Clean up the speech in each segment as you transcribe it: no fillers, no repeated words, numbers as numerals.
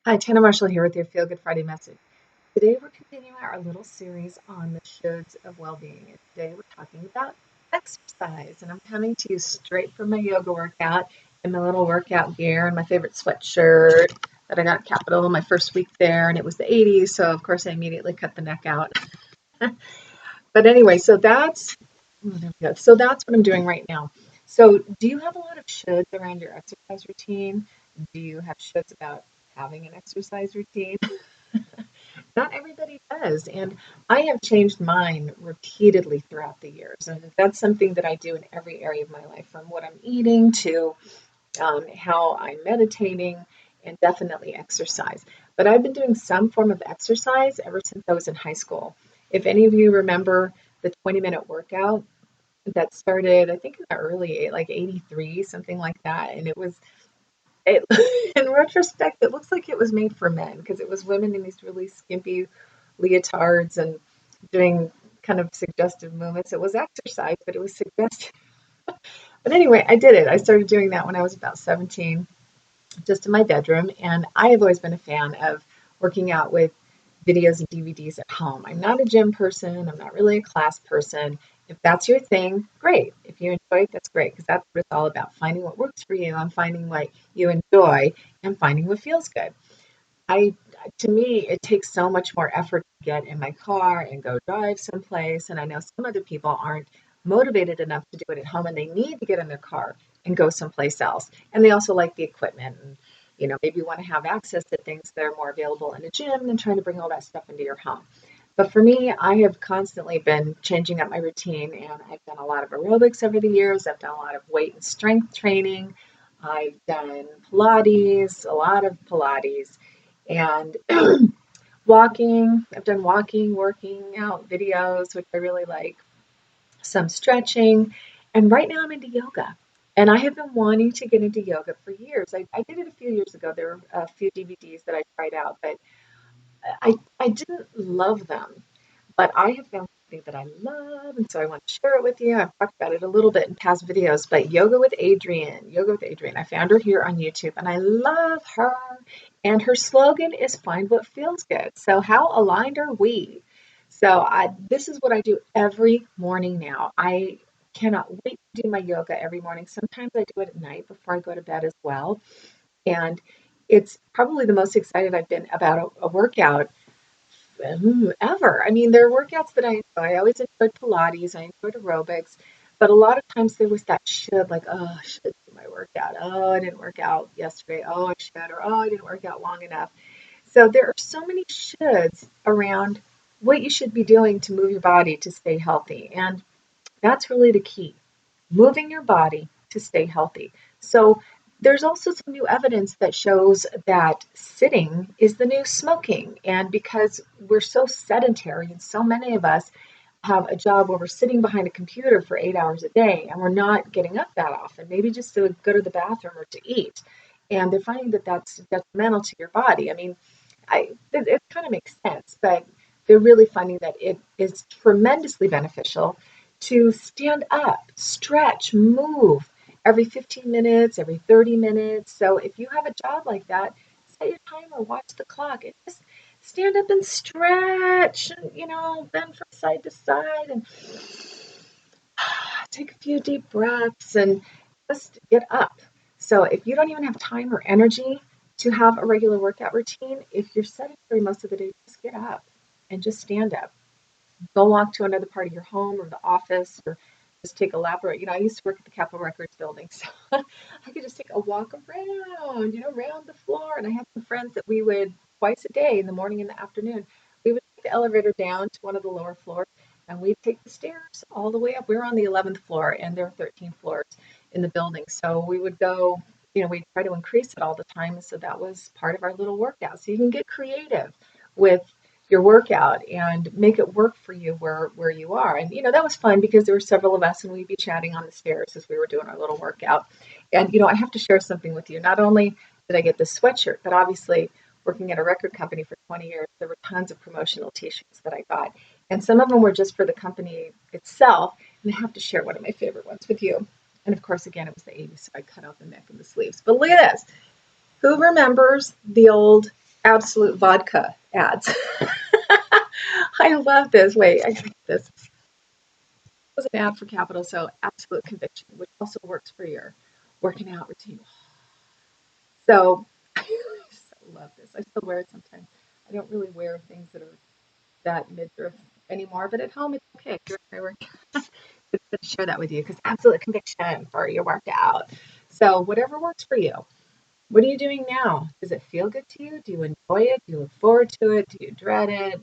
Hi, Tanna Marshall here with your Feel Good Friday message. Today we're continuing our little series on the shoulds of well-being. And today we're talking about exercise. And I'm coming to you straight from my yoga workout in my little workout gear and my favorite sweatshirt that I got at Capitol my first week there. And it was the 80s. So, of course, I immediately cut the neck out. But anyway, so that's what I'm doing right now. So, do you have a lot of shoulds around your exercise routine? Do you have shoulds about having an exercise routine? Not everybody does. And I have changed mine repeatedly throughout the years. And that's something that I do in every area of my life, from what I'm eating to how I'm meditating and definitely exercise. But I've been doing some form of exercise ever since I was in high school. If any of you remember the 20-minute workout that started, I think in the early, like 83, something like that. And it in retrospect, it looks like it was made for men because it was women in these really skimpy leotards and doing kind of suggestive movements. It was exercise, but it was suggestive. But anyway, I did it. I started doing that when I was about 17, just in my bedroom. And I have always been a fan of working out with videos and DVDs at home. I'm not a gym person. I'm not really a class person. If that's your thing, great. If you enjoy it, that's great because that's what it's all about, finding what works for you and finding what you enjoy and finding what feels good. I To me, it takes so much more effort to get in my car and go drive someplace. And I know some other people aren't motivated enough to do it at home and they need to get in their car and go someplace else. And they also like the equipment and, maybe want to have access to things that are more available in a gym than trying to bring all that stuff into your home. But for me, I have constantly been changing up my routine and I've done a lot of aerobics over the years. I've done a lot of weight and strength training. I've done Pilates, a lot of Pilates and walking. I've done walking, working out videos, which I really like, some stretching. And right now I'm into yoga. And I have been wanting to get into yoga for years. I did it a few years ago. There were a few DVDs that I tried out, but I didn't love them. But I have found something that I love, and so I want to share it with you. I've talked about it a little bit in past videos, but Yoga with Adrienne. I found her here on YouTube, and I love her. And her slogan is "Find what feels good." So how aligned are we? This is what I do every morning now. I cannot wait to do my yoga every morning. Sometimes I do it at night before I go to bed as well, and it's probably the most excited I've been about a workout ever. I mean, there are workouts that I enjoy. I always enjoyed Pilates. I enjoyed aerobics, but a lot of times there was that should, like, oh, I should do my workout. Oh, I didn't work out yesterday. Oh, I should, or oh, I didn't work out long enough. So there are so many shoulds around what you should be doing to move your body to stay healthy, and that's really the key, moving your body to stay healthy. So there's also some new evidence that shows that sitting is the new smoking. And because we're so sedentary and so many of us have a job where we're sitting behind a computer for 8 hours a day and we're not getting up that often, maybe just to go to the bathroom or to eat. And they're finding that that's detrimental to your body. I mean, it kind of makes sense, but they're really finding that it is tremendously beneficial to stand up, stretch, move every 15 minutes, every 30 minutes. So if you have a job like that, set your timer, watch the clock, and just stand up and stretch, and, bend from side to side and take a few deep breaths and just get up. So if you don't even have time or energy to have a regular workout routine, if you're sedentary most of the day, just get up and just stand up. Go walk to another part of your home or the office or just take a lap around. I used to work at the Capitol Records building, so I could just take a walk around, around the floor. And I had some friends that we would twice a day, in the morning and the afternoon, we would take the elevator down to one of the lower floors and we'd take the stairs all the way up. We were on the 11th floor and there are 13 floors in the building. So we would go, we try to increase it all the time. So that was part of our little workout. So you can get creative with your workout and make it work for you where you are. And that was fun because there were several of us and we'd be chatting on the stairs as we were doing our little workout. And I have to share something with you. Not only did I get this sweatshirt, but obviously working at a record company for 20 years, there were tons of promotional t-shirts that I got. And some of them were just for the company itself. And I have to share one of my favorite ones with you. And of course, again, it was the 80s, so I cut out the neck and the sleeves. But look at this. Who remembers the old Absolute vodka ads. I love this. Wait, I think this was an ad for Capital, so absolute conviction, which also works for your working out routine. So I so love this. I still wear it sometimes. I don't really wear things that are that midriff anymore, but at home it's okay. If I work, it's good to share that with you because absolute conviction for your workout. So whatever works for you. What are you doing now? Does it feel good to you? Do you enjoy it? Do you look forward to it? Do you dread it?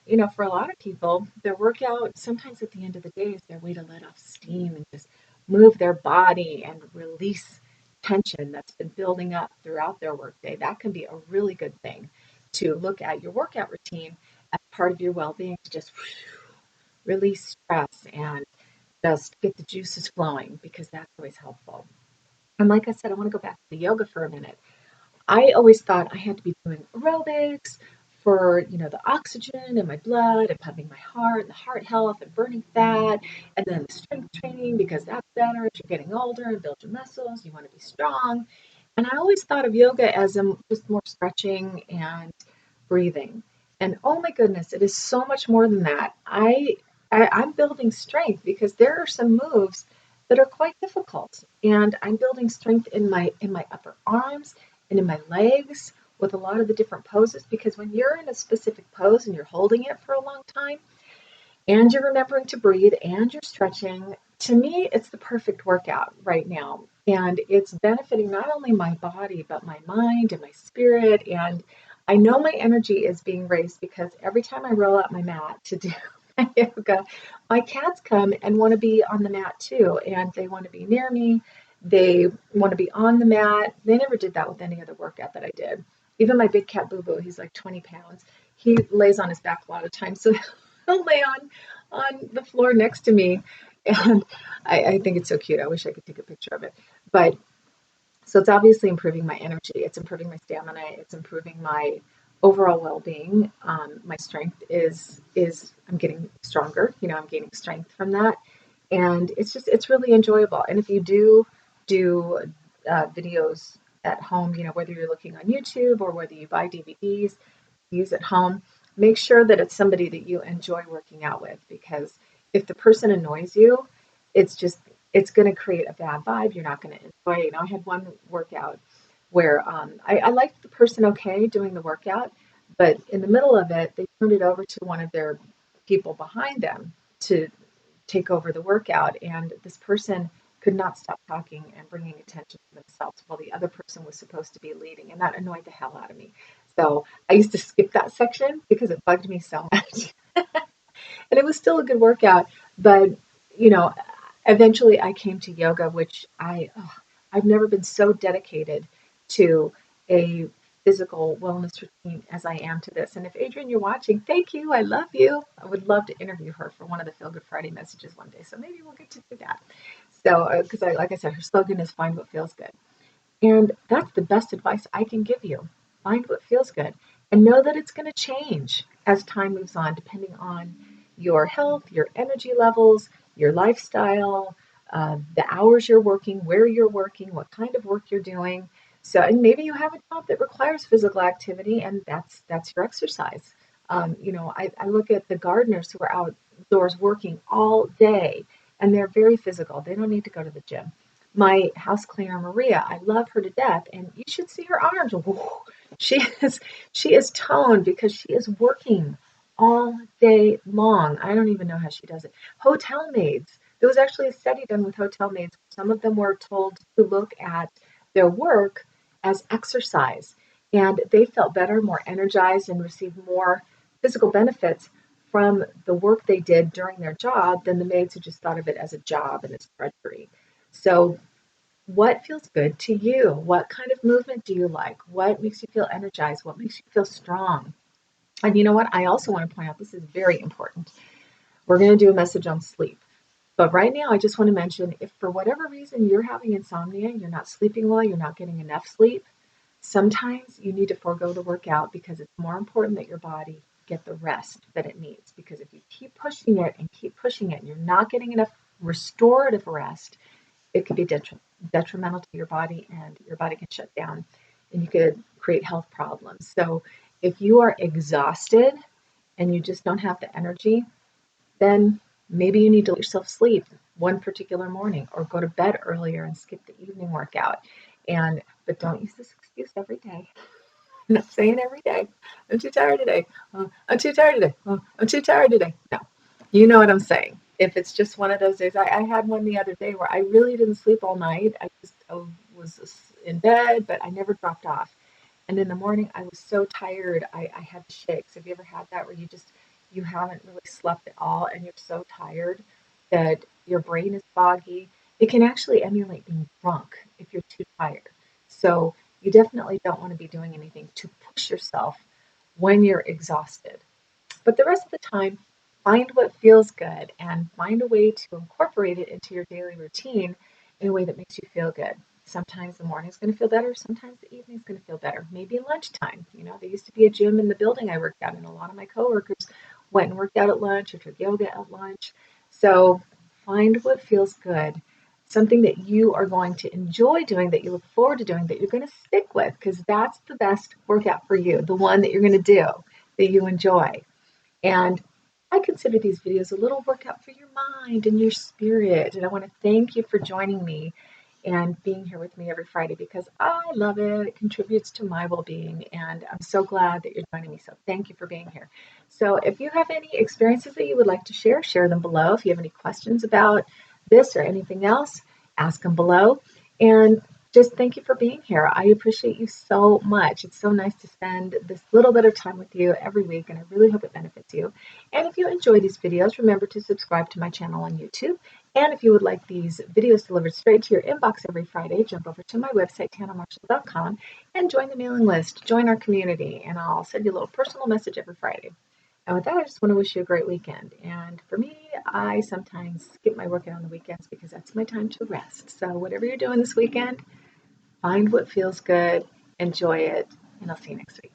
You know, for a lot of people, their workout sometimes at the end of the day is their way to let off steam and just move their body and release tension that's been building up throughout their workday. That can be a really good thing to look at your workout routine as part of your well-being to just release stress and just get the juices flowing because that's always helpful. And like I said, I want to go back to the yoga for a minute. I always thought I had to be doing aerobics for, the oxygen in my blood and pumping my heart and the heart health and burning fat, and then the strength training because that's better as you're getting older and build your muscles. You want to be strong. And I always thought of yoga as just more stretching and breathing. And oh my goodness, it is so much more than that. I'm building strength because there are some moves that are quite difficult, and I'm building strength in my upper arms and in my legs with a lot of the different poses because when you're in a specific pose and you're holding it for a long time, and you're remembering to breathe and you're stretching, to me, it's the perfect workout right now. And it's benefiting not only my body, but my mind and my spirit. And I know my energy is being raised because every time I roll out my mat to do my yoga, my cats come and want to be on the mat too. And they want to be near me. They want to be on the mat. They never did that with any other workout that I did. Even my big cat Boo Boo, he's like 20 pounds. He lays on his back a lot of times. So he'll lay on the floor next to me. And I think it's so cute. I wish I could take a picture of it. But so it's obviously improving my energy. It's improving my stamina. It's improving my overall well-being. My strength is I'm getting stronger. I'm gaining strength from that, and it's really enjoyable. And if you do videos at home, whether you're looking on YouTube or whether you buy DVDs, use at home, make sure that it's somebody that you enjoy working out with because if the person annoys you, it's just it's going to create a bad vibe. You're not going to enjoy it. I had one workout where I liked the person okay doing the workout, but in the middle of it, they turned it over to one of their people behind them to take over the workout. And this person could not stop talking and bringing attention to themselves while the other person was supposed to be leading. And that annoyed the hell out of me. So I used to skip that section because it bugged me so much. And it was still a good workout. But, you know, eventually I came to yoga, which I've never been so dedicated to a physical wellness routine as I am to this. And if Adrienne, you're watching, thank you. I love you. I would love to interview her for one of the Feel Good Friday messages one day. So maybe we'll get to do that. So, because like I said, her slogan is find what feels good. And that's the best advice I can give you. Find what feels good and know that it's going to change as time moves on, depending on your health, your energy levels, your lifestyle, the hours you're working, where you're working, what kind of work you're doing. So, and maybe you have a job that requires physical activity, and that's your exercise. I look at the gardeners who are outdoors working all day, and they're very physical. They don't need to go to the gym. My house cleaner Maria, I love her to death, and you should see her arms. Woo. She is she is toned because she is working all day long. I don't even know how she does it. Hotel maids. There was actually a study done with hotel maids. Some of them were told to look at their work as exercise, and they felt better, more energized, and received more physical benefits from the work they did during their job than the maids who just thought of it as a job and as drudgery. So what feels good to you? What kind of movement do you like? What makes you feel energized? What makes you feel strong? And you know what? I also want to point out this is very important. We're going to do a message on sleep. But right now, I just want to mention if for whatever reason you're having insomnia, you're not sleeping well, you're not getting enough sleep, sometimes you need to forego the workout because it's more important that your body get the rest that it needs. Because if you keep pushing it and keep pushing it, and you're not getting enough restorative rest, it could be detrimental to your body and your body can shut down and you could create health problems. So If you are exhausted and you just don't have the energy, then maybe you need to let yourself sleep one particular morning or go to bed earlier and skip the evening workout. But don't use this excuse every day. I'm not saying every day. I'm too tired today. Oh, I'm too tired today. Oh, I'm too tired today. No, you know what I'm saying. If it's just one of those days, I had one the other day where I really didn't sleep all night. I was in bed, but I never dropped off. And in the morning, I was so tired. I had the shakes. Have you ever had that where you haven't really slept at all and you're so tired that your brain is foggy? It can actually emulate being drunk if you're too tired. So you definitely don't want to be doing anything to push yourself when you're exhausted. But the rest of the time, find what feels good and find a way to incorporate it into your daily routine in a way that makes you feel good. Sometimes the morning's going to feel better, sometimes the evening's going to feel better. Maybe lunchtime. There used to be a gym in the building I worked out in. A lot of my coworkers went and worked out at lunch or took yoga at lunch. So find what feels good, something that you are going to enjoy doing, that you look forward to doing, that you're going to stick with, because that's the best workout for you, the one that you're going to do that you enjoy. And I consider these videos a little workout for your mind and your spirit. And I want to thank you for joining me and being here with me every Friday because I love it. It contributes to my well being. And I'm so glad that you're joining me. So thank you for being here. So if you have any experiences that you would like to share, share them below. If you have any questions about this or anything else, ask them below. And just thank you for being here. I appreciate you so much. It's so nice to spend this little bit of time with you every week, and I really hope it benefits you. And if you enjoy these videos, remember to subscribe to my channel on YouTube. And if you would like these videos delivered straight to your inbox every Friday, jump over to my website, tannamarshall.com, and join the mailing list. Join our community, and I'll send you a little personal message every Friday. And with that, I just want to wish you a great weekend. And for me, I sometimes skip my workout on the weekends because that's my time to rest. So whatever you're doing this weekend, find what feels good, enjoy it, and I'll see you next week.